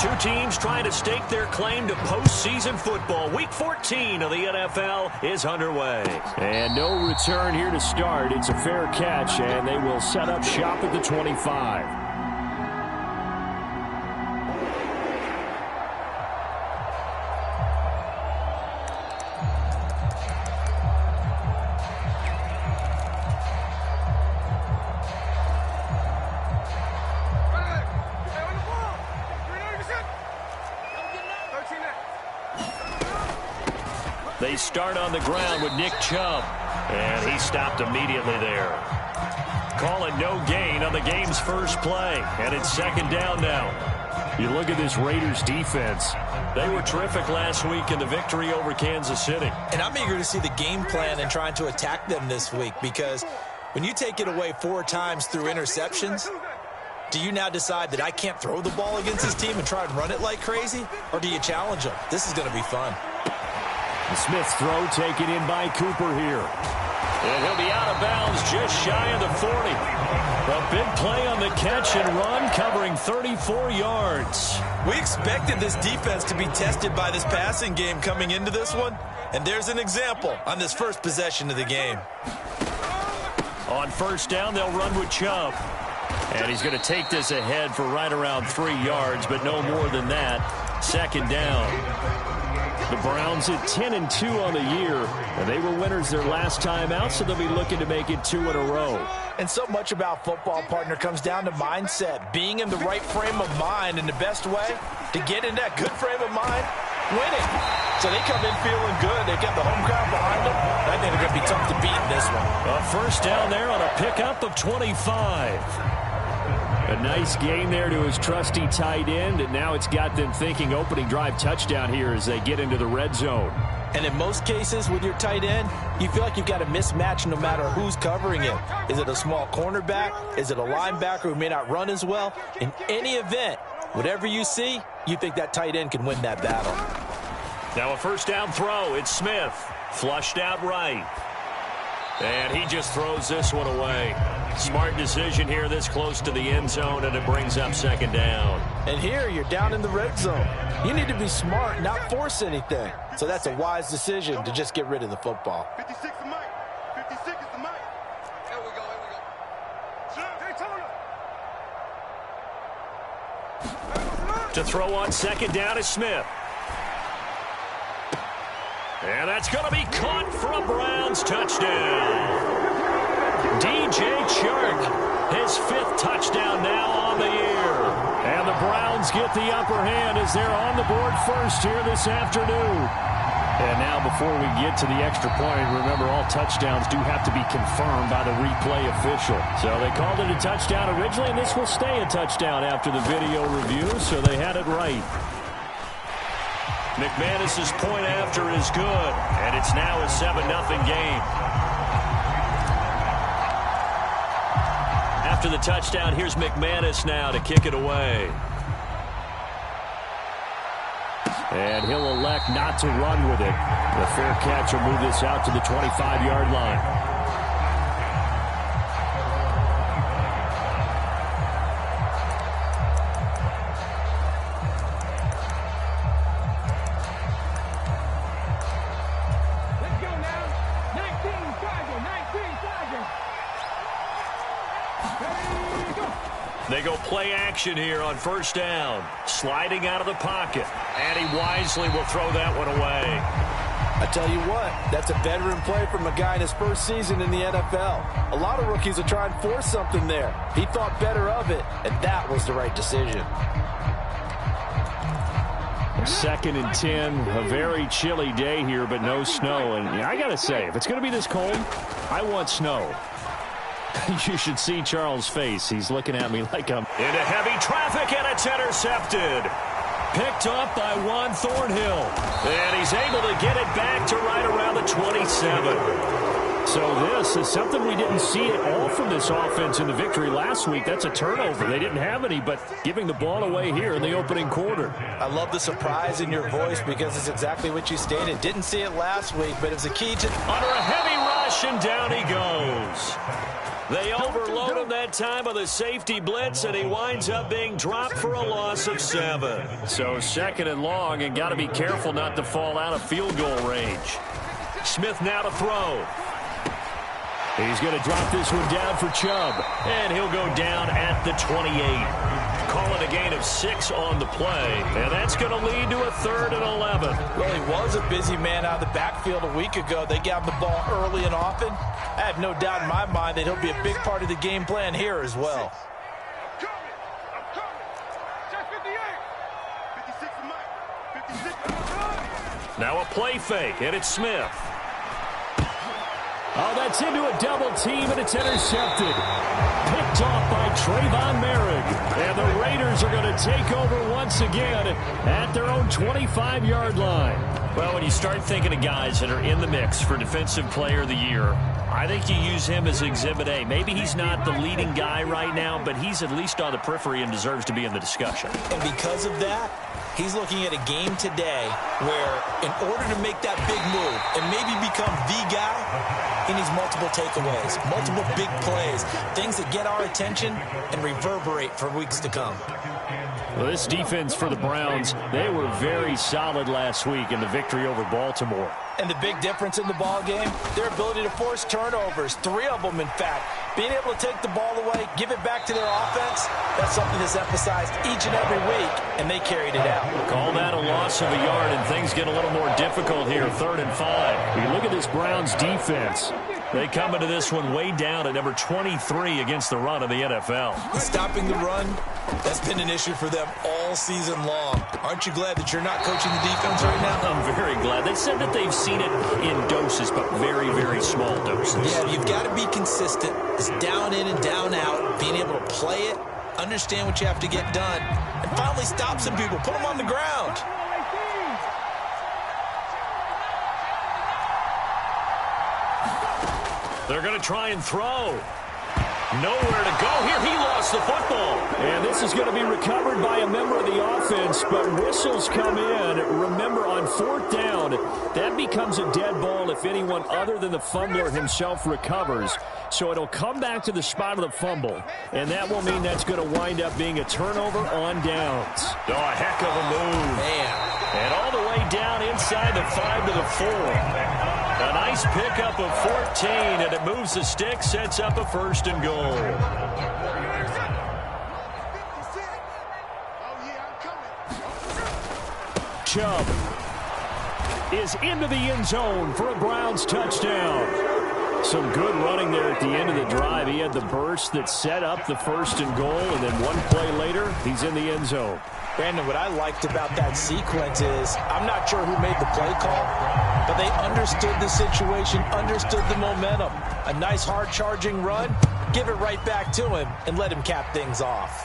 Two teams trying to stake their claim to postseason football. Week 14 of the NFL is underway. And no return here to start. It's a fair catch, and they will set up shop at the 25. They start on the ground with Nick Chubb, and he stopped immediately there. Calling no gain on the game's first play, and it's second down now. You look at this Raiders defense. They were terrific last week in the victory over Kansas City. And I'm eager to see the game plan and trying to attack them this week, because when you take it away 4 times through interceptions, do you now decide that I can't throw the ball against this team and try and run it like crazy? Or do you challenge them? This is going to be fun. The Smith throw taken in by Cooper here. And he'll be out of bounds just shy of the 40. A big play on the catch and run, covering 34 yards. We expected this defense to be tested by this passing game coming into this one. And there's an example on this first possession of the game. On first down, they'll run with Chubb. And he's going to take this ahead for right around 3 yards, but no more than that. Second down. The Browns at 10-2 on the year, and they were winners their last time out, so they'll be looking to make it 2 in a row. And so much about football, partner, comes down to mindset, being in the right frame of mind, and the best way to get in that good frame of mind, winning. So they come in feeling good. They get the home crowd behind them. I think they're going to be tough to beat in this one. A first down there on a pickup of 25. A nice gain there to his trusty tight end, and now it's got them thinking opening drive touchdown here as they get into the red zone. And in most cases with your tight end, you feel like you've got a mismatch no matter who's covering it. Is it a small cornerback? Is it a linebacker who may not run as well? In any event, whatever you see, you think that tight end can win that battle. Now a first down throw. It's Smith. Flushed out right. And he just throws this one away. Smart decision here this close to the end zone, and it brings up second down. And here you're down in the red zone. You need to be smart, not force anything. So that's a wise decision to just get rid of the football. 56 is Mike. 56 is the Mike. Here we go, here we go. To throw on second down is Smith. And that's going to be caught for a Browns touchdown. DJ Chark, his 5th touchdown now on the year. And the Browns get the upper hand as they're on the board first here this afternoon. And now before we get to the extra point, remember all touchdowns do have to be confirmed by the replay official. So they called it a touchdown originally, and this will stay a touchdown after the video review, so they had it right. McManus's point after is good, and it's now a 7-0 game. After the touchdown, here's McManus now to kick it away. And he'll elect not to run with it. The fair catch will move this out to the 25-yard line. They go play action here on first down. Sliding out of the pocket. And he wisely will throw that one away. I tell you what, that's a veteran play from a guy in his first season in the NFL. A lot of rookies are trying to force something there. He thought better of it, and that was the right decision. 2nd and 10, a very chilly day here, but no snow. And I got to say, if it's going to be this cold, I want snow. You should see Charles' face. He's looking at me like I'm into heavy traffic, and it's intercepted. Picked up by Juan Thornhill. And he's able to get it back to right around the 27. So this is something we didn't see at all from this offense in the victory last week. That's a turnover. They didn't have any, but giving the ball away here in the opening quarter. I love the surprise in your voice because it's exactly what you stated. Didn't see it last week, but it's a key to... Under a heavy rush, and down he goes. They overload him that time of the safety blitz, and he winds up being dropped for a loss of 7. So 2nd and long, and got to be careful not to fall out of field goal range. Smith now to throw. He's going to drop this one down for Chubb. And he'll go down at the 28. Call it a gain of 6 on the play. And that's going to lead to a 3rd and 11. Well, he was a busy man out of the backfield a week ago. They got the ball early and often. I have no doubt in my mind that he'll be a big part of the game plan here as well. I'm coming. Check 58. 56 to Mike. 56. Now a play fake, and it's Smith. Oh, that's into a double team, and it's intercepted. Picked off by Trayvon Merrick. And the Raiders are going to take over once again at their own 25-yard line. Well, when you start thinking of guys that are in the mix for Defensive Player of the Year, I think you use him as Exhibit A. Maybe he's not the leading guy right now, but he's at least on the periphery and deserves to be in the discussion. And because of that, he's looking at a game today where in order to make that big move and maybe become the guy, he needs multiple takeaways, multiple big plays, things that get our attention and reverberate for weeks to come. Well, this defense for the Browns, they were very solid last week in the victory over Baltimore. And the big difference in the ball game, their ability to force turnovers, 3 of them in fact. Being able to take the ball away, give it back to their offense, that's something that's emphasized each and every week, and they carried it out. Call that a loss of a yard, and things get a little more difficult here, 3rd and 5. You look at this Browns defense. They come into this one way down at number 23 against the run of the NFL. Stopping the run, that's been an issue for them all season long. Aren't you glad that you're not coaching the defense right now? I'm very glad. They said that they've seen it in doses, but very, very small doses. Yeah, you've got to be consistent. It's down in and down out, being able to play it, understand what you have to get done, and finally stop some people, put them on the ground. They're going to try and throw. Nowhere to go here. He lost the football. And this is going to be recovered by a member of the offense, but whistles come in. Remember, on 4th down, that becomes a dead ball if anyone other than the fumbler himself recovers. So it'll come back to the spot of the fumble, and that will mean that's going to wind up being a turnover on downs. Oh, a heck of a move. Man. And all the way down inside the 5 to the 4. A nice pickup of 14, and it moves the stick, sets up a 1st and goal. Chubb is into the end zone for a Browns touchdown. Some good running there at the end of the drive. He had the burst that set up the 1st and goal, and then one play later, he's in the end zone. Brandon, what I liked about that sequence is I'm not sure who made the play call, but they understood the situation, understood the momentum. A nice hard-charging run, give it right back to him, and let him cap things off.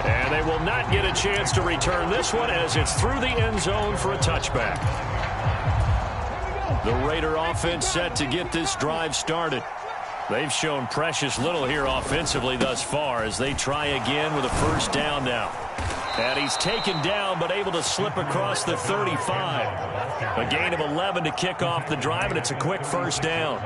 And they will not get a chance to return this one as it's through the end zone for a touchback. The Raider offense set to get this drive started. They've shown precious little here offensively thus far as they try again with a 1st down now. And he's taken down but able to slip across the 35. A gain of 11 to kick off the drive, and it's a quick 1st down.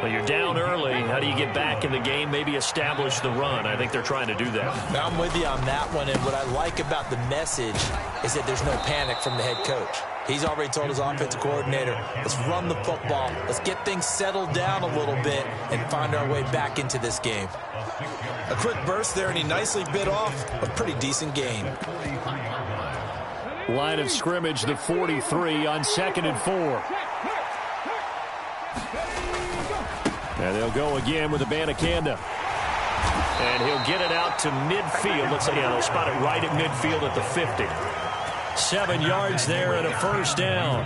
Well, you're down early. How do you get back in the game? Maybe establish the run. I think they're trying to do that. I'm with you on that one, and what I like about the message is that there's no panic from the head coach. He's already told his offensive coordinator, let's run the football, let's get things settled down a little bit and find our way back into this game. A quick burst there, and he nicely bit off a pretty decent gain. Line of scrimmage, the 43 on 2nd and 4. And they'll go again with Abanikanda. And he'll get it out to midfield. Let's say, yeah, they'll spot it right at midfield at the 50. 7 yards there and a 1st down.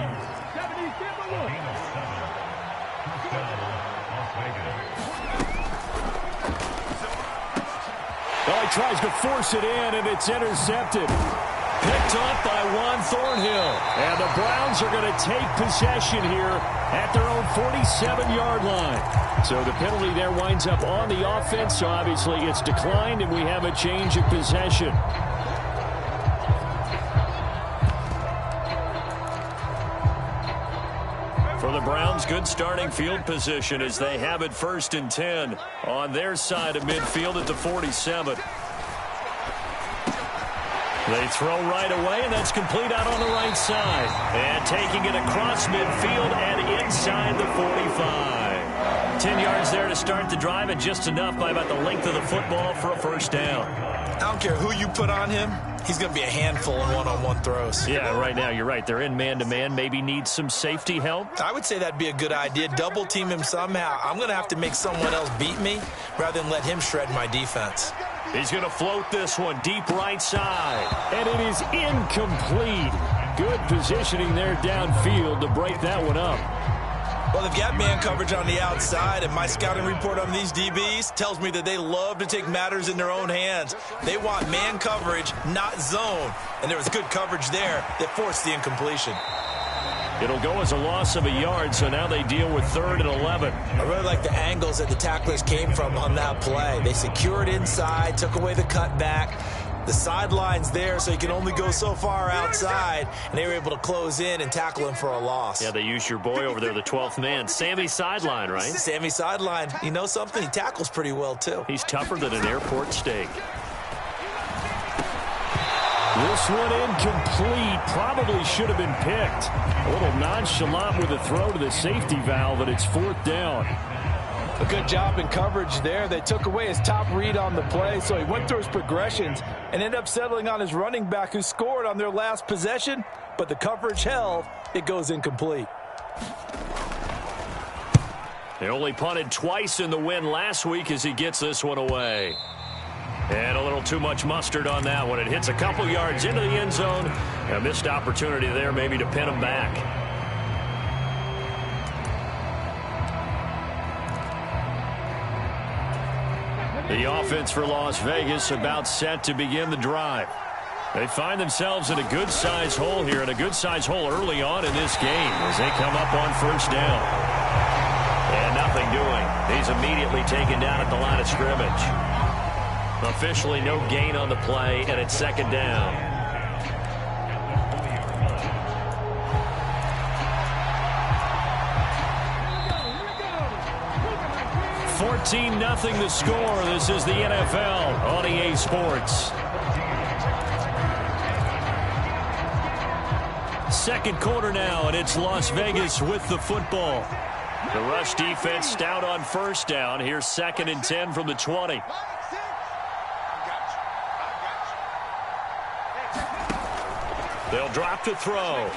Oh, he tries to force it in, and it's intercepted. Picked off by Juan Thornhill. And the Browns are going to take possession here at their own 47-yard line. So the penalty there winds up on the offense, so obviously it's declined, and we have a change of possession. For the Browns good starting field position as they have it 1st and 10 on their side of midfield at the 47. They throw right away, and that's complete out on the right side. And taking it across midfield and inside the 45. 10 yards there to start the drive, and just enough by about the length of the football for a 1st down. I don't care who you put on him. He's going to be a handful in one-on-one throws. Yeah, right now you're right. They're in man-to-man. Maybe need some safety help. I would say that'd be a good idea. Double team him somehow. I'm going to have to make someone else beat me rather than let him shred my defense. He's going to float this one deep right side. And it is incomplete. Good positioning there downfield to break that one up. Well, they've got man coverage on the outside, and my scouting report on these DBs tells me that they love to take matters in their own hands. They want man coverage, not zone. And there was good coverage there that forced the incompletion. It'll go as a loss of a yard, so now they deal with 3rd and 11. I really like the angles that the tacklers came from on that play. They secured inside, took away the cutback. The sideline's there, so you can only go so far outside, and they were able to close in and tackle him for a loss. Yeah, they used your boy over there, the 12th man. Sammy Sideline, right? Sammy Sideline. You know something? He tackles pretty well, too. He's tougher than an airport steak. This one incomplete. Probably should have been picked. A little nonchalant with a throw to the safety valve, and it's 4th down. A good job in coverage there. They took away his top read on the play, so he went through his progressions and ended up settling on his running back who scored on their last possession, but the coverage held. It goes incomplete. They only punted twice in the win last week as he gets this one away. And a little too much mustard on that one. It hits a couple yards into the end zone. A missed opportunity there maybe to pin him back. The offense for Las Vegas about set to begin the drive. They find themselves in a good-sized hole here, and a good-sized hole early on in this game as they come up on 1st down. And nothing doing. He's immediately taken down at the line of scrimmage. Officially no gain on the play, and it's 2nd down. $14-0 the score. This is the NFL on EA Sports. 2nd quarter now, and it's Las Vegas with the football. The rush defense stout on 1st down. Here's 2nd and 10 from the 20. They'll drop to throw.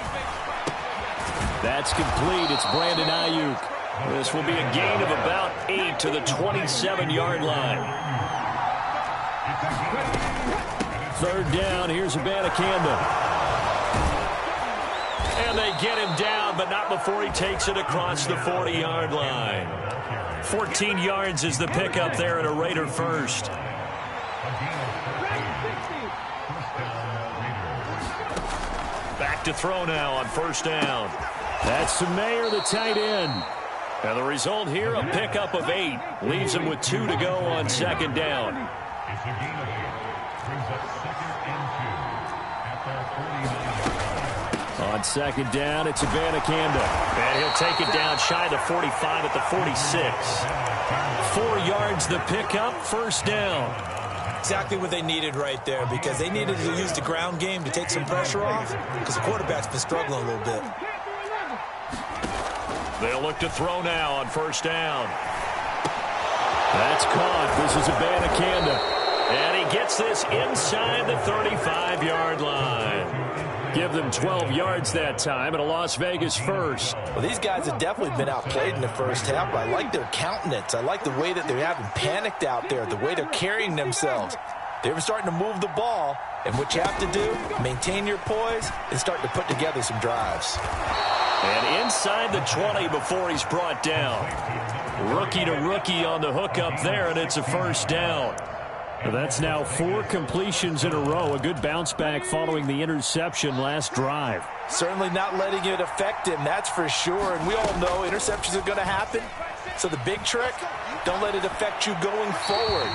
That's complete. It's Brandon Ayuk. This will be a gain of about 8 to the 27-yard line. 3rd down. Here's Abanikanda. And they get him down, but not before he takes it across the 40-yard line. 14 yards is the pickup there and a Raider 1st. Back to throw now on 1st down. That's Mayer, the tight end. And the result here, a pickup of 8. Leaves him with 2 to go on 2nd down. On 2nd down, it's Abanikanda. And he'll take it down shy of the 45 at the 46. 4 yards the pickup, 1st down. Exactly what they needed right there, because they needed to use the ground game to take some pressure off, because the quarterback's been struggling a little bit. They'll look to throw now on 1st down. That's caught. This is Abanikanda. And he gets this inside the 35-yard line. Give them 12 yards that time, and a Las Vegas 1st. Well, these guys have definitely been outplayed in the 1st half. I like their countenance. I like the way that they haven't panicked out there, the way they're carrying themselves. They're starting to move the ball, and what you have to do, maintain your poise and start to put together some drives. And inside the 20 before he's brought down. Rookie to rookie on the hook up there, and it's a 1st down. That's now 4 completions in a row. A good bounce back following the interception last drive. Certainly not letting it affect him, that's for sure. And we all know interceptions are going to happen. So the big trick, don't let it affect you going forward.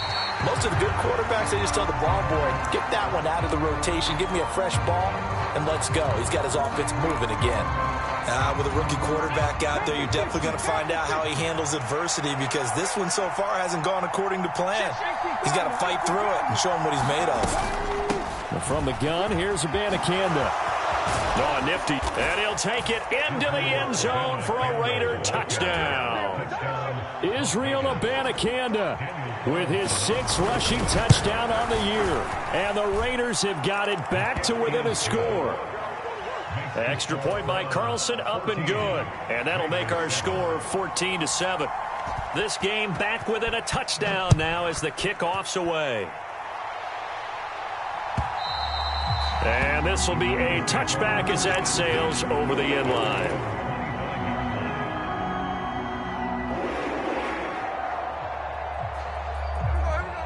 Most of the good quarterbacks, they just tell the ball boy, get that one out of the rotation, give me a fresh ball, and let's go. He's got his offense moving again. With a rookie quarterback out there, you're definitely going to find out how he handles adversity, because this one so far hasn't gone according to plan. He's got to fight through it and show him what he's made of. From the gun, here's Abanikanda. Oh, nifty. And he'll take it into the end zone for a Raider touchdown. Israel Abanikanda with his 6th rushing touchdown on the year. And the Raiders have got it back to within a score. Extra point by Carlson, up and good. And that'll make our score 14-7. This game back within a touchdown now as the kickoff's away. And this will be a touchback as that sails over the end line.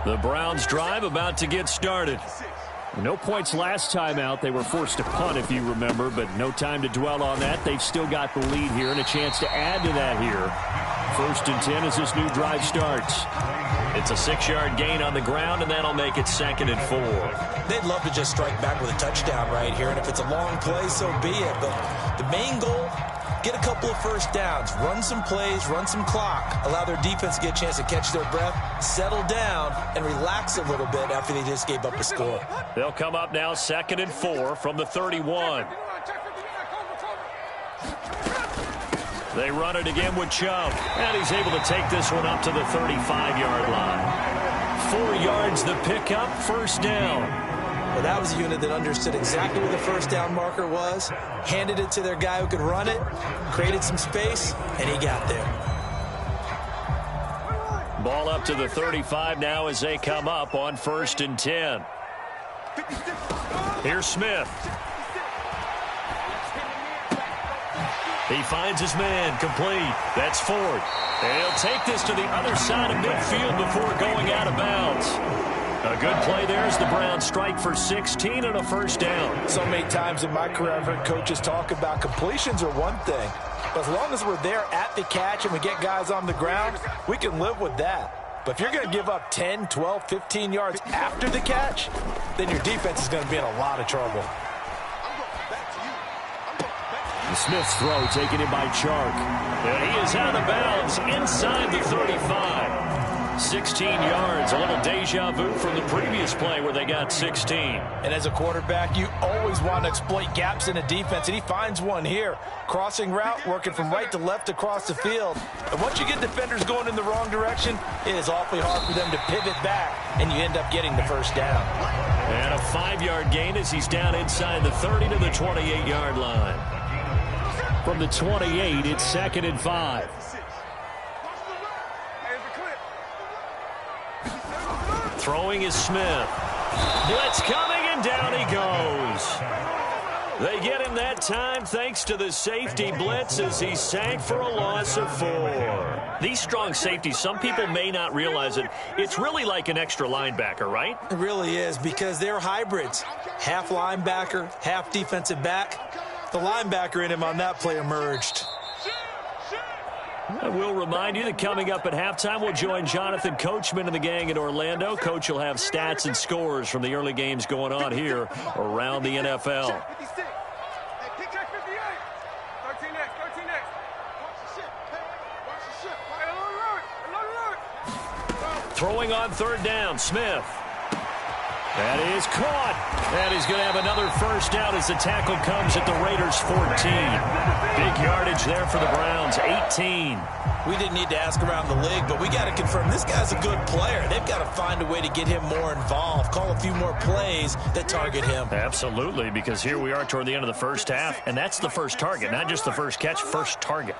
The Browns drive about to get started. No points last time out. They were forced to punt, if you remember, but no time to dwell on that. They've still got the lead here and a chance to add to that here. 1st and 10 as this new drive starts. It's a 6-yard gain on the ground, and that'll make it 2nd and 4. They'd love to just strike back with a touchdown right here, and if it's a long play, so be it. But the main goal, get a couple of first downs, run some plays, run some clock, allow their defense to get a chance to catch their breath, settle down, and relax a little bit after they just gave up a score. They'll come up now 2nd and 4 from the 31. They run it again with Chubb, and he's able to take this one up to the 35-yard line. 4 yards the pickup, 1st down. Well, that was a unit that understood exactly where the first down marker was, handed it to their guy who could run it, created some space, and he got there. Ball up to the 35 now as they come up on 1st and 10. Here's Smith. He finds his man, complete. That's Ford. And he'll take this to the other side of midfield before going out of bounds. A good play there as the Browns strike for 16 and a 1st down. So many times in my career I've heard coaches talk about completions are one thing, but as long as we're there at the catch and we get guys on the ground, we can live with that. But if you're going to give up 10, 12, 15 yards after the catch, then your defense is going to be in a lot of trouble. Smith's throw taken in by Chark. And he is out of bounds inside the 35. 16 yards, a little deja vu from the previous play where they got 16. And as a quarterback, you always want to exploit gaps in a defense, and he finds one here. Crossing route, working from right to left across the field. And once you get defenders going in the wrong direction, it is awfully hard for them to pivot back, and you end up getting the 1st down. And a 5-yard gain as he's down inside the 30 to the 28-yard line. From the 28, it's 2nd and 5. Throwing is Smith. Blitz coming, and down he goes. They get him that time thanks to the safety blitz as he sank for a loss of 4. These strong safeties, some people may not realize it. It's really like an extra linebacker, right? It really is, because they're hybrids. Half linebacker, half defensive back. The linebacker in him on that play emerged. I will remind you that coming up at halftime, we'll join Jonathan Coachman and the gang in Orlando. Coach will have stats and scores from the early games going on here around the NFL. Throwing on 3rd down, Smith. That is caught. And he's going to have another 1st down as the tackle comes at the Raiders' 14. Big yardage there for the Browns, 18. We didn't need to ask around the league, but we got to confirm this guy's a good player. They've got to find a way to get him more involved, call a few more plays that target him. Absolutely, because here we are toward the end of the 1st half, and that's the first target, not just the first catch, first target.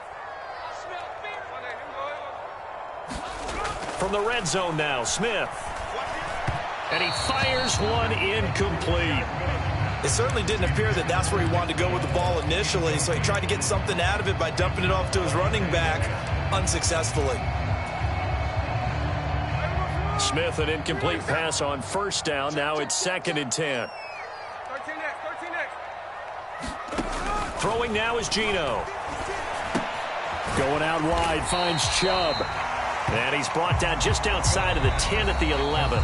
From the red zone now, Smith. And he fires one incomplete. It certainly didn't appear that that's where he wanted to go with the ball initially, so he tried to get something out of it by dumping it off to his running back unsuccessfully. Smith, an incomplete pass on 1st down. Now it's 2nd and 10. Throwing now is Geno. Going out wide, finds Chubb. And he's brought down just outside of the 10 at the 11.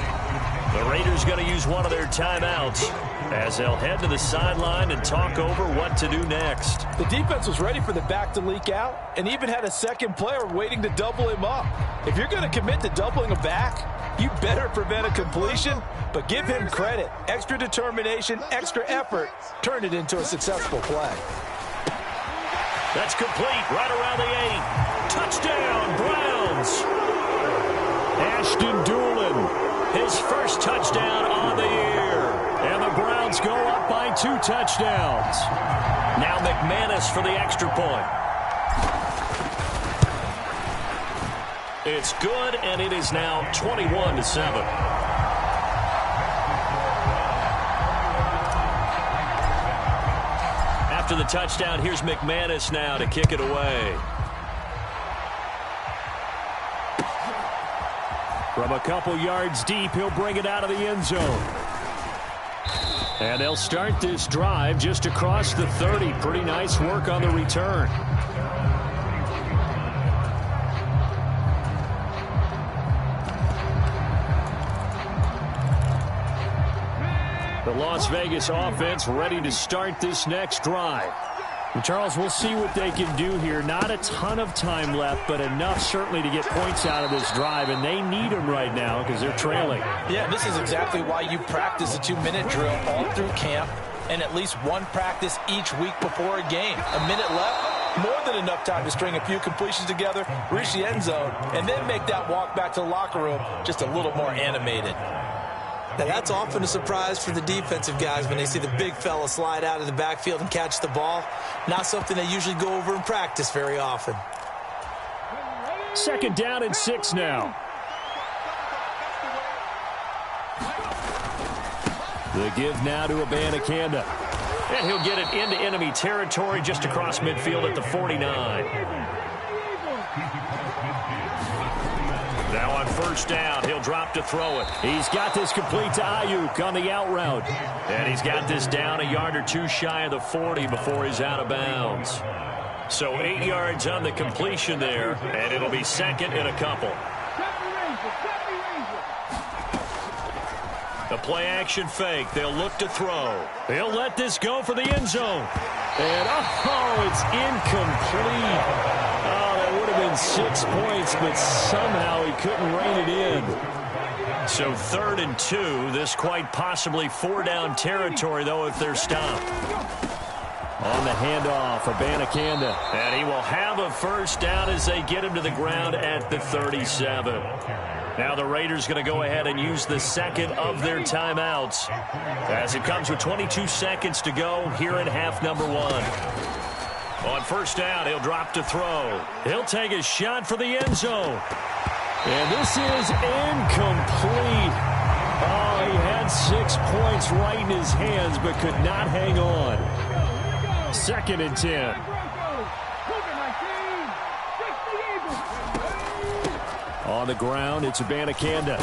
The Raiders going to use one of their timeouts as they'll head to the sideline and talk over what to do next. The defense was ready for the back to leak out and even had a second player waiting to double him up. If you're going to commit to doubling a back, you better prevent a completion, but give him credit. Extra determination, extra effort, turn it into a successful play. That's complete right around the 8. Touchdown, Browns. Ashton Doolin, his first touchdown on the year. And the Browns go up by 2 touchdowns. Now McManus for the extra point. It's good, and it is now 21-7. After the touchdown, here's McManus now to kick it away. From a couple yards deep, he'll bring it out of the end zone. And they'll start this drive just across the 30. Pretty nice work on the return. The Las Vegas offense ready to start this next drive. And Charles, we'll see what they can do here. Not a ton of time left, but enough certainly to get points out of this drive, and they need them right now because they're trailing. Yeah, this is exactly why you practice a 2-minute drill all through camp and at least one practice each week before a game. A minute left, more than enough time to string a few completions together, reach the end zone, and then make that walk back to the locker room just a little more animated. Now, that's often a surprise for the defensive guys when they see the big fella slide out of the backfield and catch the ball. Not something they usually go over in practice very often. 2nd down and 6 now. The give now to Abanikanda. And he'll get it into enemy territory just across midfield at the 49. Now on 1st down, he'll drop to throw it. He's got this complete to Ayuk on the out route. And he's got this down a yard or 2 shy of the 40 before he's out of bounds. So 8 yards on the completion there, and it'll be 2nd and a couple. The play action fake. They'll look to throw. They'll let this go for the end zone. And it's incomplete. That would have been 6 points, but somehow he couldn't rein it in. So 3rd and 2. This quite possibly 4-down territory, though, if they're stopped. On the handoff, Abanikanda. And he will have a 1st down as they get him to the ground at the 37. Now the Raiders going to go ahead and use the 2nd of their timeouts as it comes with 22 seconds to go here in half number 1. On 1st down, he'll drop to throw. He'll take a shot for the end zone. And this is incomplete. He had 6 points right in his hands but could not hang on. 2nd and 10. On the ground, it's Abanikanda.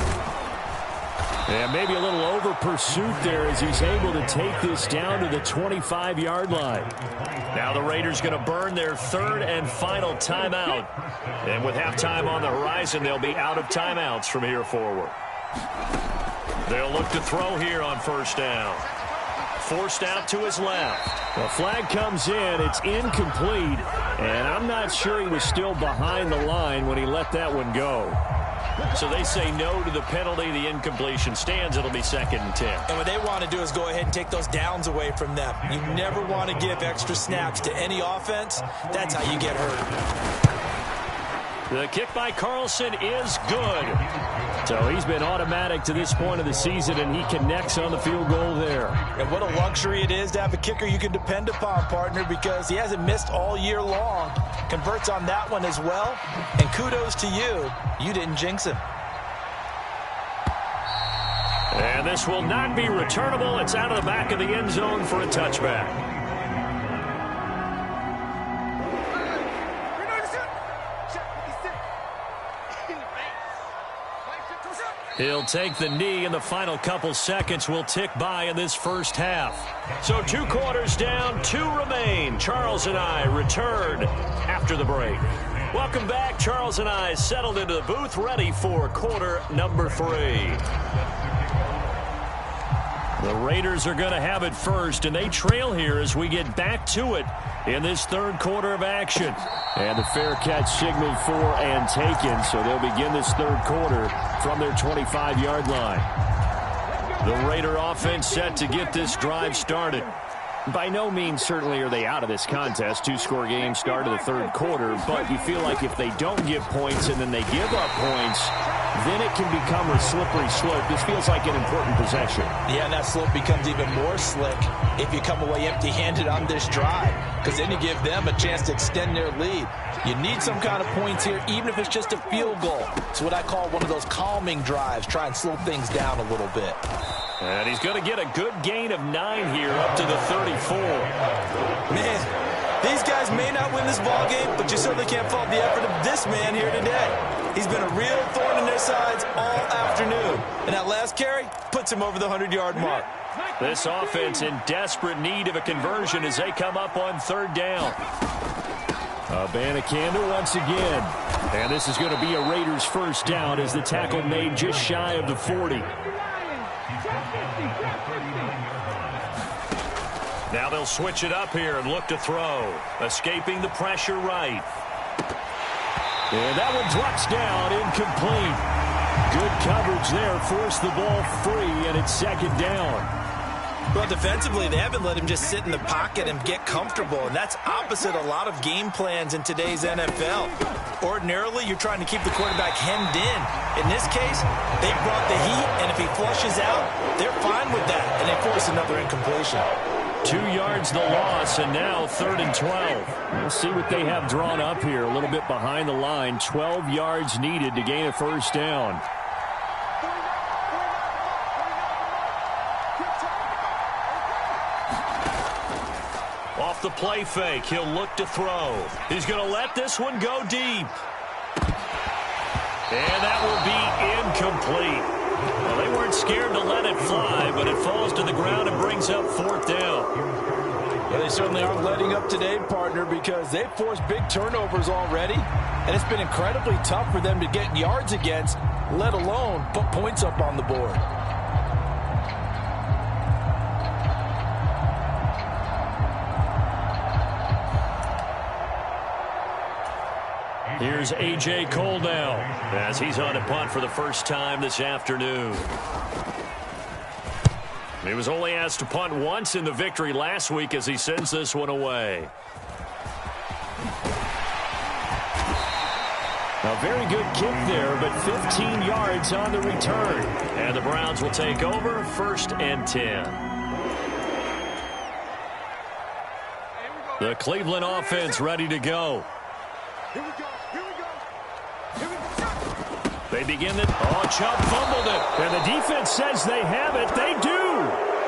And maybe a little over pursuit there as he's able to take this down to the 25-yard line. Now the Raiders going to burn their 3rd and final timeout. And with halftime on the horizon, they'll be out of timeouts from here forward. They'll look to throw here on 1st down. Forced out to his left. The flag comes in. It's incomplete. And I'm not sure he was still behind the line when he let that one go. So they say no to the penalty. The incompletion stands. It'll be 2nd and 10. And what they want to do is go ahead and take those downs away from them. You never want to give extra snaps to any offense. That's how you get hurt. The kick by Carlson is good. So he's been automatic to this point of the season, and he connects on the field goal there. And what a luxury it is to have a kicker you can depend upon, partner, because he hasn't missed all year long. Converts on that one as well. And kudos to you. You didn't jinx him. And this will not be returnable. It's out of the back of the end zone for a touchback. He'll take the knee, and the final couple seconds will tick by in this 1st half. So 2 quarters down, 2 remain. Charles and I return after the break. Welcome back. Charles and I settled into the booth, ready for quarter number 3. The Raiders are going to have it first, and they trail here as we get back to it in this third quarter of action. And the fair catch signaled for and taken, so they'll begin this third quarter from their 25-yard line. The Raider offense set to get this drive started. By no means certainly are they out of this contest. Two-score game start of the third quarter, but you feel like if they don't get points and then they give up points, then it can become a slippery slope. This feels like an important possession. Yeah, and that slope becomes even more slick if you come away empty-handed on this drive, because then you give them a chance to extend their lead. You need some kind of points here, even if it's just a field goal. It's what I call one of those calming drives. Try and slow things down a little bit. And he's going to get a good gain of 9 here up to the 34. Man, these guys may not win this ball game, but you certainly can't fault the effort of this man here today. He's been a real thorn in their sides all afternoon. And that last carry puts him over the 100-yard mark. This offense in desperate need of a conversion as they come up on third down. Abanikanda once again. And this is going to be a Raiders first down as the tackle made just shy of the 40. Now they'll switch it up here and look to throw. Escaping the pressure right. And that one drops down, incomplete. Good coverage there, forced the ball free, and it's second down. Well, defensively, they haven't let him just sit in the pocket and get comfortable, and that's opposite a lot of game plans in today's NFL. Ordinarily, you're trying to keep the quarterback hemmed in. In this case, they brought the heat, and if he flushes out, they're fine with that, and they force another incompletion. 2 yards the loss, and now 3rd and 12. We'll see what they have drawn up here. A little bit behind the line. 12 yards needed to gain a first down. Off the play fake, he'll look to throw. He's going to let this one go deep. And that will be incomplete. Well, they weren't scared to let it fly, but it falls to the ground and brings up 4th down. Well, they certainly aren't letting up today, partner, because they've forced big turnovers already, and it's been incredibly tough for them to get yards against, let alone put points up on the board. Here's A.J. Cole now as he's on a punt for the first time this afternoon. He was only asked to punt once in the victory last week as he sends this one away. A very good kick there, but 15 yards on the return. And the Browns will take over 1st and 10. The Cleveland offense ready to go. Here we go. Here we go. Here we go. They begin it. Oh, Chubb fumbled it. And the defense says they have it. They do.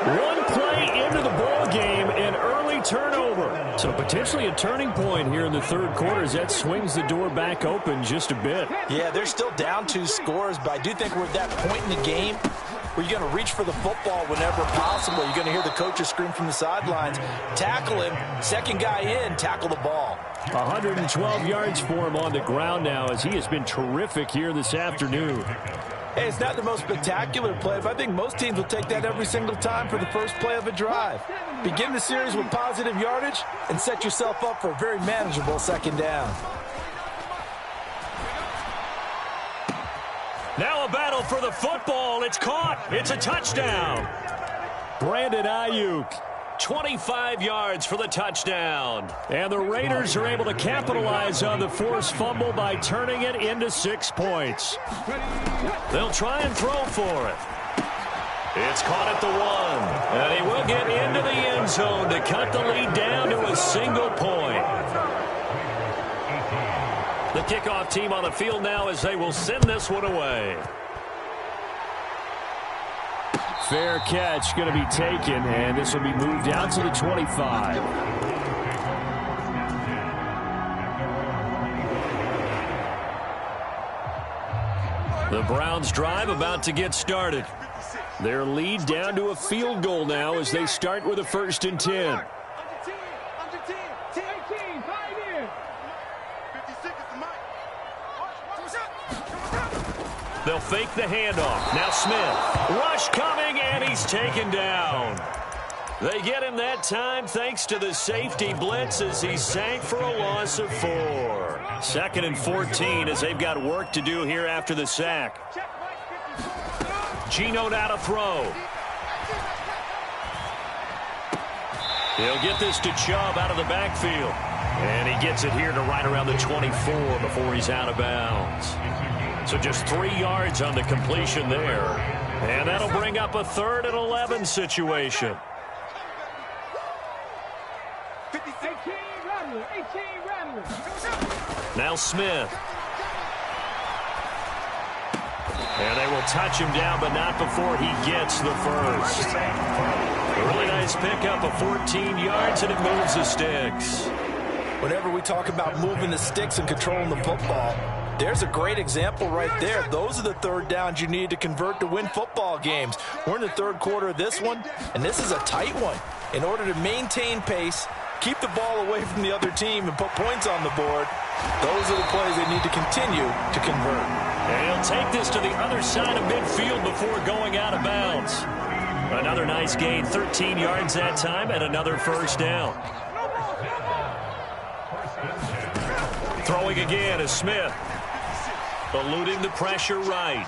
One play into the ball game, an early turnover. So potentially a turning point here in the third quarter as that swings the door back open just a bit. Yeah, they're still down 2 scores, but I do think we're at that point in the game where you're going to reach for the football whenever possible. You're going to hear the coaches scream from the sidelines, tackle him, second guy in, tackle the ball. 112 yards for him on the ground now as he has been terrific here this afternoon. Hey, it's not the most spectacular play, but I think most teams will take that every single time for the first play of a drive. Begin the series with positive yardage and set yourself up for a very manageable second down. Now a battle for the football. It's caught. It's a touchdown. Brandon Ayuk. 25 yards for the touchdown. And the Raiders are able to capitalize on the forced fumble by turning it into 6 points. They'll try and throw for it. It's caught at the 1. And he will get into the end zone to cut the lead down to a single point. The kickoff team on the field now as they will send this one away. Fair catch going to be taken, and this will be moved out to the 25. The Browns drive about to get started. Their lead down to a field goal now as they start with a 1st and 10. They'll fake the handoff. Now Smith. Rush coming, and he's taken down. They get him that time thanks to the safety blitz as he sank for a loss of 4. 2nd and 14 as they've got work to do here after the sack. Geno now to throw. He'll get this to Chubb out of the backfield. And he gets it here to right around the 24 before he's out of bounds. So just 3 yards on the completion there. And that'll bring up a 3rd and 11 situation. 18 Rattler. Now Smith. And they will touch him down, but not before he gets the first. A really nice pickup of 14 yards, and it moves the sticks. Whenever we talk about moving the sticks and controlling the football, there's a great example right there. Those are the 3rd downs you need to convert to win football games. We're in the 3rd quarter of this one, and this is a tight one. In order to maintain pace, keep the ball away from the other team, and put points on the board, those are the plays they need to continue to convert. And he'll take this to the other side of midfield before going out of bounds. Another nice gain, 13 yards that time, and another first down. Throwing again is Smith. Eluding the pressure right.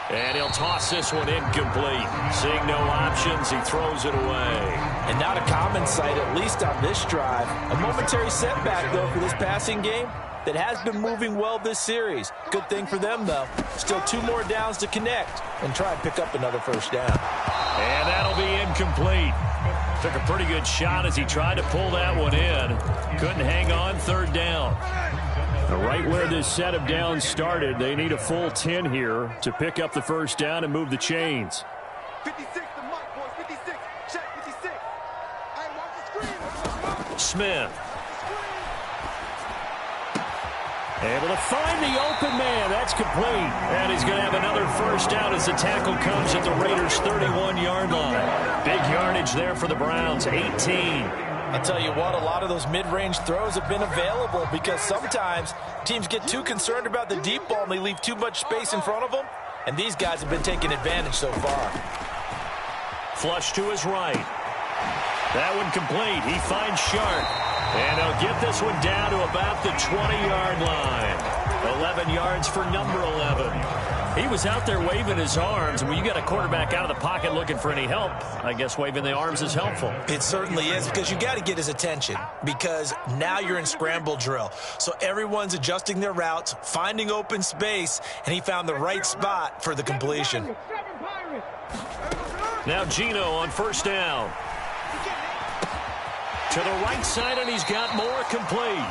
And he'll toss this one incomplete. Seeing no options, he throws it away. And not a common sight, at least on this drive. A momentary setback, though, for this passing game that has been moving well this series. Good thing for them, though. Still 2 more downs to connect and try and pick up another first down. And that'll be incomplete. Took a pretty good shot as he tried to pull that one in. Couldn't hang on, 3rd down. Right where this set of downs started, they need a full 10 here to pick up the first down and move the chains. 56, the mark, boys. 56. Check, 56. Hey, watch the screen. Smith. Able to find the open man. That's complete. And he's going to have another first down as the tackle comes at the Raiders' 31-yard line. Big yardage there for the Browns, 18. I'll tell you what, a lot of those mid-range throws have been available because sometimes teams get too concerned about the deep ball and they leave too much space in front of them, and these guys have been taking advantage so far. Flush to his right. That one complete. He finds Sharp. And he'll get this one down to about the 20-yard line. 11 yards for number 11. He was out there waving his arms. When you got a quarterback out of the pocket looking for any help, I guess waving the arms is helpful. It certainly is, because you got to get his attention, because now you're in scramble drill. So everyone's adjusting their routes, finding open space, and he found the right spot for the completion. Now Geno on first down. To the right side, and he's got more complete.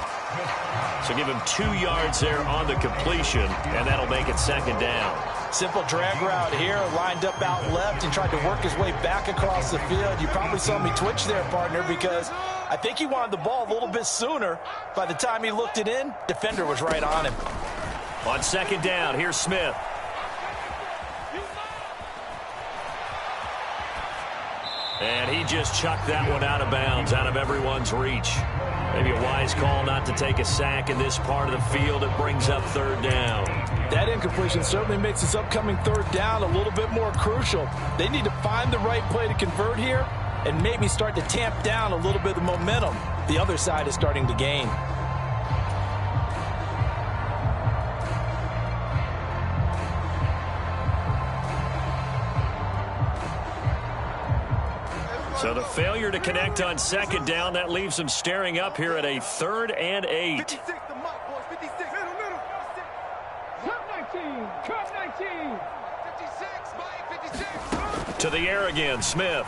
So give him 2 yards there on the completion, and that'll make it 2nd down. Simple drag route here, lined up out left and tried to work his way back across the field. You probably saw me twitch there, partner, because I think he wanted the ball a little bit sooner. By the time he looked it in, defender was right on him. On 2nd down, here's Smith. And he just chucked that one out of bounds, out of everyone's reach. Maybe a wise call not to take a sack in this part of the field. It brings up 3rd down. That incompletion certainly makes this upcoming 3rd down a little bit more crucial. They need to find the right play to convert here and maybe start to tamp down a little bit of momentum. The other side is starting to gain. So the failure to connect on 2nd down, that leaves them staring up here at a 3rd and 8. 56, the mark, boys. 56. Middle. Cut 19. Cut 19. 56, Mike. 56. To the air again, Smith.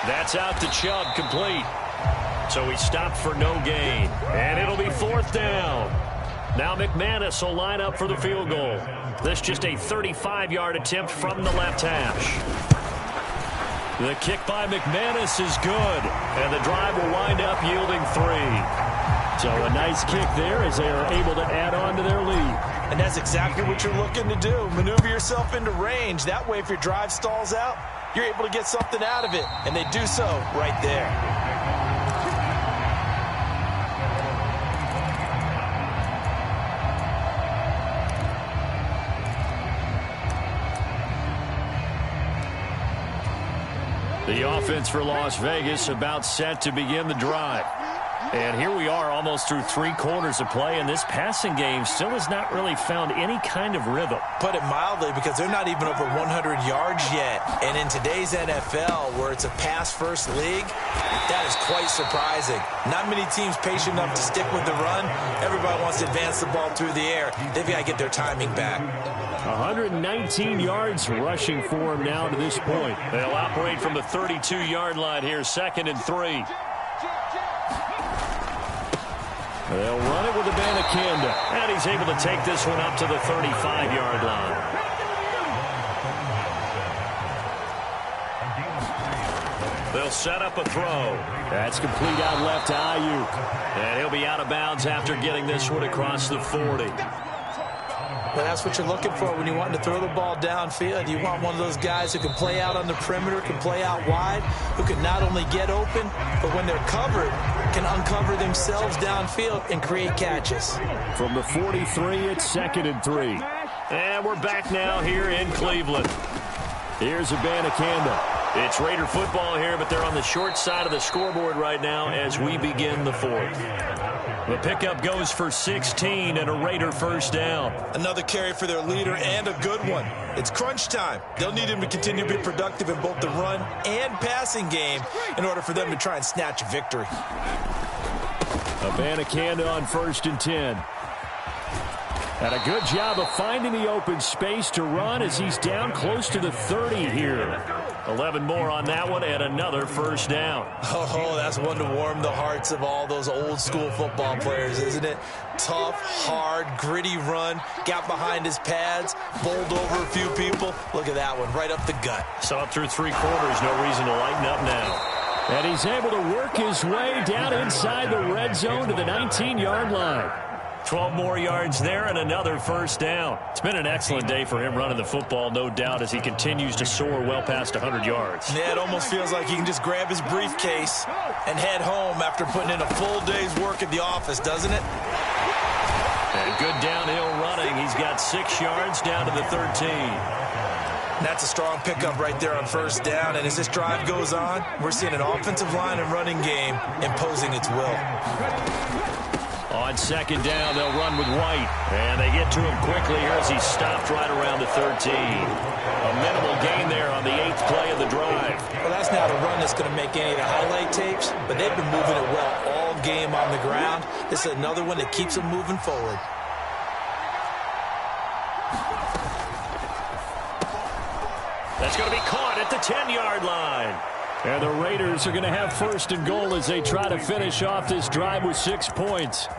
That's out to Chubb, complete. So he stopped for no gain. And it'll be 4th down. Now McManus will line up for the field goal. This just a 35-yard attempt from the left hash. The kick by McManus is good, and the drive will wind up yielding 3. So a nice kick there as they are able to add on to their lead. And that's exactly what you're looking to do. Maneuver yourself into range. That way, if your drive stalls out, you're able to get something out of it, and they do so right there. The offense for Las Vegas about set to begin the drive. And here we are almost through 3 quarters of play, and this passing game still has not really found any kind of rhythm. Put it mildly, because they're not even over 100 yards yet. And in today's NFL, where it's a pass-first league, that is quite surprising. Not many teams patient enough to stick with the run. Everybody wants to advance the ball through the air. They've got to get their timing back. 119 yards rushing for him now to this point. They'll operate from the 32-yard line here, 2nd and 3. They'll run it with Abanikanda. And he's able to take this one up to the 35-yard line. They'll set up a throw. That's complete out left to Ayuk. And he'll be out of bounds after getting this one across the 40. Well, that's what you're looking for when you want to throw the ball downfield. You want one of those guys who can play out on the perimeter, can play out wide, who can not only get open, but when they're covered, can uncover themselves downfield and create catches. From the 43, it's 2nd and 3. And we're back now here in Cleveland. Here's Abanikanda. It's Raider football here, but they're on the short side of the scoreboard right now as we begin the 4th. The pickup goes for 16 and a Raider first down. Another carry for their leader and a good one. It's crunch time. They'll need him to continue to be productive in both the run and passing game in order for them to try and snatch a victory. Abanikanda on 1st and 10. And a good job of finding the open space to run as he's down close to the 30 here. 11 more on that one and another first down. Oh, that's one to warm the hearts of all those old school football players, isn't it? Tough, hard, gritty run, got behind his pads, bowled over a few people. Look at that one, right up the gut. So up through 3 quarters, no reason to lighten up now. And he's able to work his way down inside the red zone to the 19-yard line. 12 more yards there and another first down. It's been an excellent day for him running the football, no doubt, as he continues to soar well past 100 yards. Yeah, it almost feels like he can just grab his briefcase and head home after putting in a full day's work at the office, doesn't it? And good downhill running. He's got 6 yards down to the 13. That's a strong pickup right there on first down. And as this drive goes on, we're seeing an offensive line and running game imposing its will. On 2nd down, they'll run with White. And they get to him quickly here as he's stopped right around the 13. A minimal gain there on the 8th play of the drive. Well, that's not a run that's going to make any of the highlight tapes, but they've been moving it well all game on the ground. This is another one that keeps them moving forward. That's going to be caught at the 10-yard line. And the Raiders are going to have 1st and goal as they try to finish off this drive with 6 points.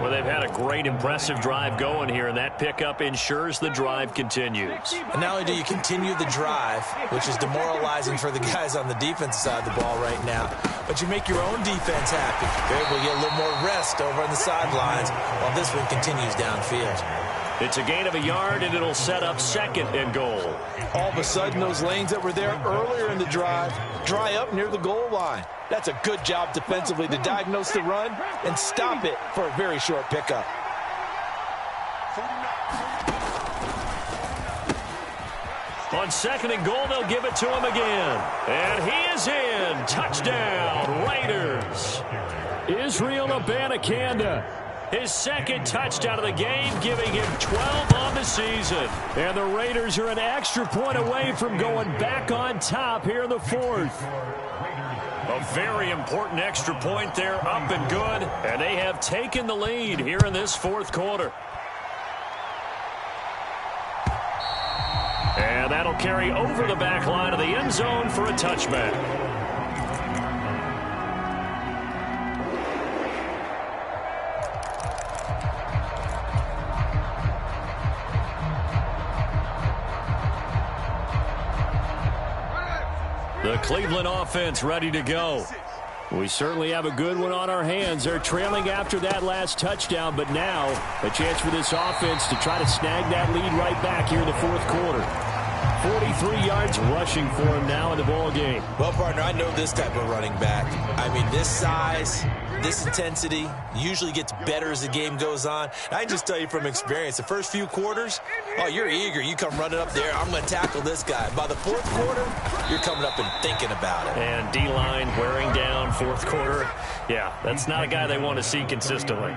Well, they've had a great, impressive drive going here, and that pickup ensures the drive continues. And not only do you continue the drive, which is demoralizing for the guys on the defensive side of the ball right now, but you make your own defense happy. You're able to get a little more rest over on the sidelines while this one continues downfield. It's a gain of a yard, and it'll set up 2nd and goal. All of a sudden, those lanes that were there earlier in the drive dry up near the goal line. That's a good job defensively to diagnose the run and stop it for a very short pickup. On 2nd and goal, they'll give it to him again. And he is in. Touchdown, Raiders. Israel Abanikanda. His 2nd touchdown of the game, giving him 12 on the season. And the Raiders are an extra point away from going back on top here in the 4th. A very important extra point there, up and good. And they have taken the lead here in this 4th quarter. And that'll carry over the back line of the end zone for a touchback. The Cleveland offense ready to go. We certainly have a good one on our hands. They're trailing after that last touchdown, but now a chance for this offense to try to snag that lead right back here in the 4th quarter. 43 yards rushing for him now in the ball game. Well, partner, I know this type of running back. I mean, this size, this intensity usually gets better as the game goes on. And I can just tell you from experience, the first few quarters, oh, you're eager. You come running up there, I'm going to tackle this guy. By the fourth quarter, you're coming up and thinking about it. And D-line wearing down fourth quarter. Yeah, that's not a guy they want to see consistently.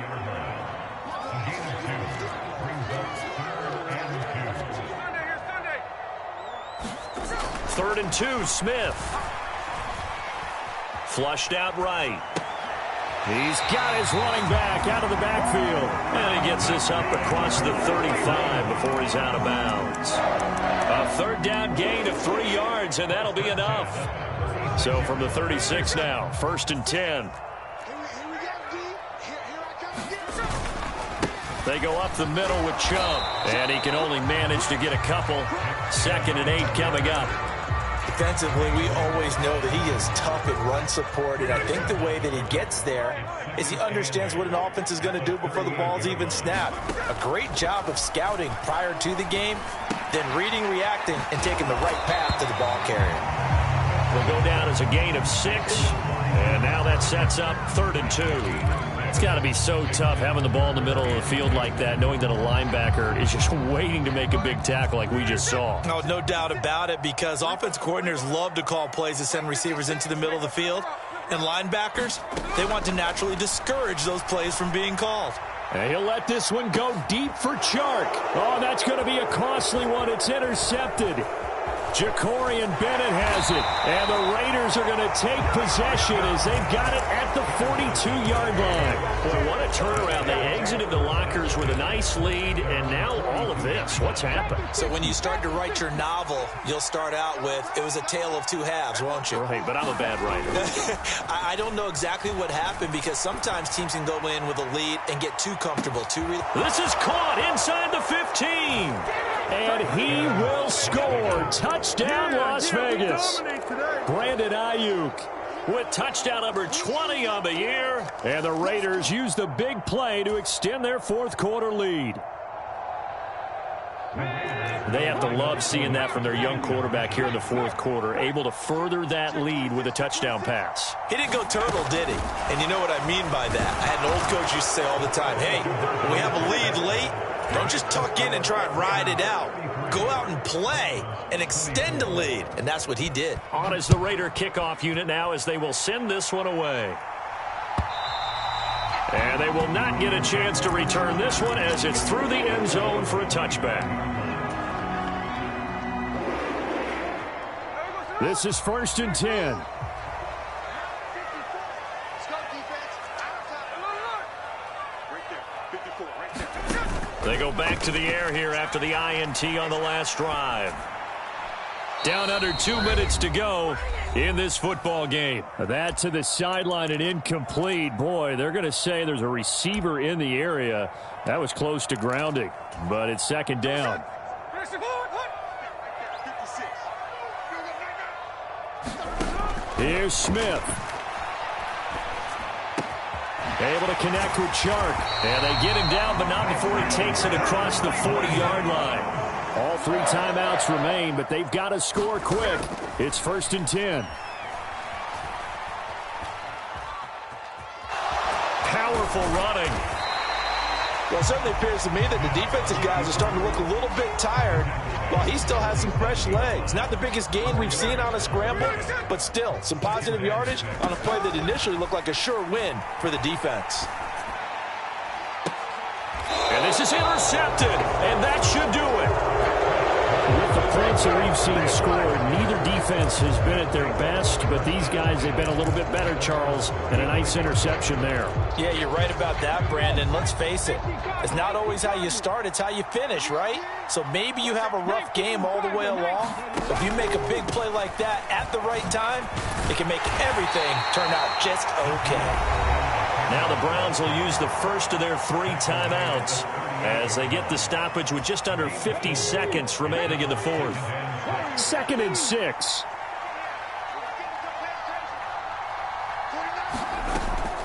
Third and 2, Smith. Flushed out right. He's got his running back out of the backfield. And he gets this up across the 35 before he's out of bounds. A third down gain of 3 yards, and that'll be enough. So from the 36 now, 1st and 10. They go up the middle with Chubb, and he can only manage to get a couple. 2nd and 8 coming up. Defensively, we always know that he is tough in run support, and I think the way that he gets there is he understands what an offense is going to do before the ball's even snapped. A great job of scouting prior to the game, then reading, reacting, and taking the right path to the ball carrier. Will go down as a gain of 6, and now that sets up 3rd and 2. It's got to be so tough having the ball in the middle of the field like that, knowing that a linebacker is just waiting to make a big tackle like we just saw. Oh, no doubt about it, because offense coordinators love to call plays to send receivers into the middle of the field. And linebackers, they want to naturally discourage those plays from being called. And he'll let this one go deep for Chark. Oh, that's going to be a costly one. It's intercepted. Jacorian Bennett has it, and the Raiders are going to take possession as they've got it at the 42-yard line. Boy, what a turnaround. They exited the lockers with a nice lead, and now all of this. What's happened? So when you start to write your novel, you'll start out with, it was a tale of two halves, won't you? Right, but I'm a bad writer. I don't know exactly what happened, because sometimes teams can go in with a lead and get too comfortable. This is caught inside the 15. And he will score. Touchdown, Las Vegas. Brandon Ayuk with touchdown number 20 on the year. And the Raiders use the big play to extend their fourth quarter lead. They have to love seeing that from their young quarterback here in the fourth quarter, able to further that lead with a touchdown pass. He didn't go turtle, did he? And you know what I mean by that. I had an old coach used to say all the time, hey, when we have a lead late, don't just tuck in and try and ride it out. Go out and play and extend the lead. And that's what he did. On is the Raider kickoff unit now as they will send this one away. And they will not get a chance to return this one as it's through the end zone for a touchback. This is 1st and 10. They go back to the air here after the INT on the last drive. Down under 2 minutes to go in this football game. That to the sideline and incomplete. Boy, they're going to say there's a receiver in the area. That was close to grounding, but it's 2nd down. Here's Smith. Able to connect with Chark. And they get him down, but not before he takes it across the 40-yard line. All 3 timeouts remain, but they've got to score quick. It's 1st and 10. Powerful running. Well, it certainly appears to me that the defensive guys are starting to look a little bit tired while he still has some fresh legs. Not the biggest gain we've seen on a scramble, but still some positive yardage on a play that initially looked like a sure win for the defense. And this is intercepted, and that should do it. With the points that we've seen scored, neither defense has been at their best, but these guys, they've been a little bit better, Charles, and a nice interception there. Yeah, you're right about that, Brandon. Let's face it. It's not always how you start, it's how you finish, right? So maybe you have a rough game all the way along. If you make a big play like that at the right time, it can make everything turn out just okay. Now the Browns will use the first of their 3 timeouts as they get the stoppage with just under 50 seconds remaining in the fourth. 2nd and 6.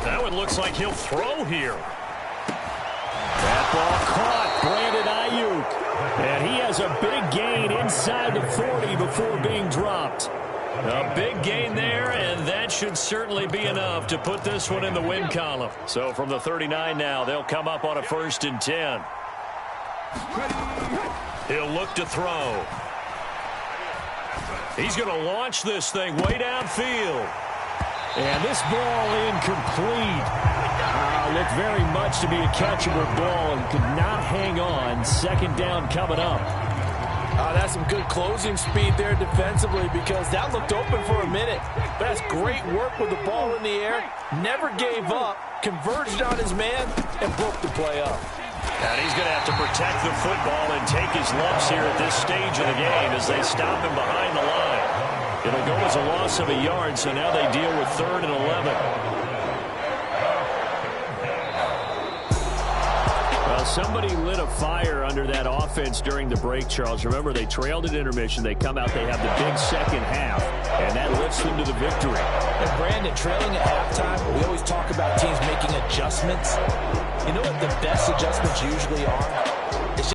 That one looks like he'll throw here. That ball caught. Brandon Ayuk. And he has a big gain inside the 40 before being dropped. A big gain there, and that should certainly be enough to put this one in the win column. So from the 39 now, they'll come up on a 1st and 10. He'll look to throw. He's going to launch this thing way downfield. And this ball incomplete. Looked very much to be a catchable ball and could not hang on. 2nd down coming up. That's some good closing speed there defensively because that looked open for a minute. But that's great work with the ball in the air. Never gave up, converged on his man, and broke the play up. And he's going to have to protect the football and take his lumps here at this stage of the game as they stop him behind the line. It'll go as a loss of a yard, so now they deal with 3rd and 11. Somebody lit a fire under that offense during the break, Charles. Remember, they trailed at intermission. They come out, they have the big second half, and that lifts them to the victory. And Brandon, trailing at halftime, we always talk about teams making adjustments. You know what the best adjustments usually are?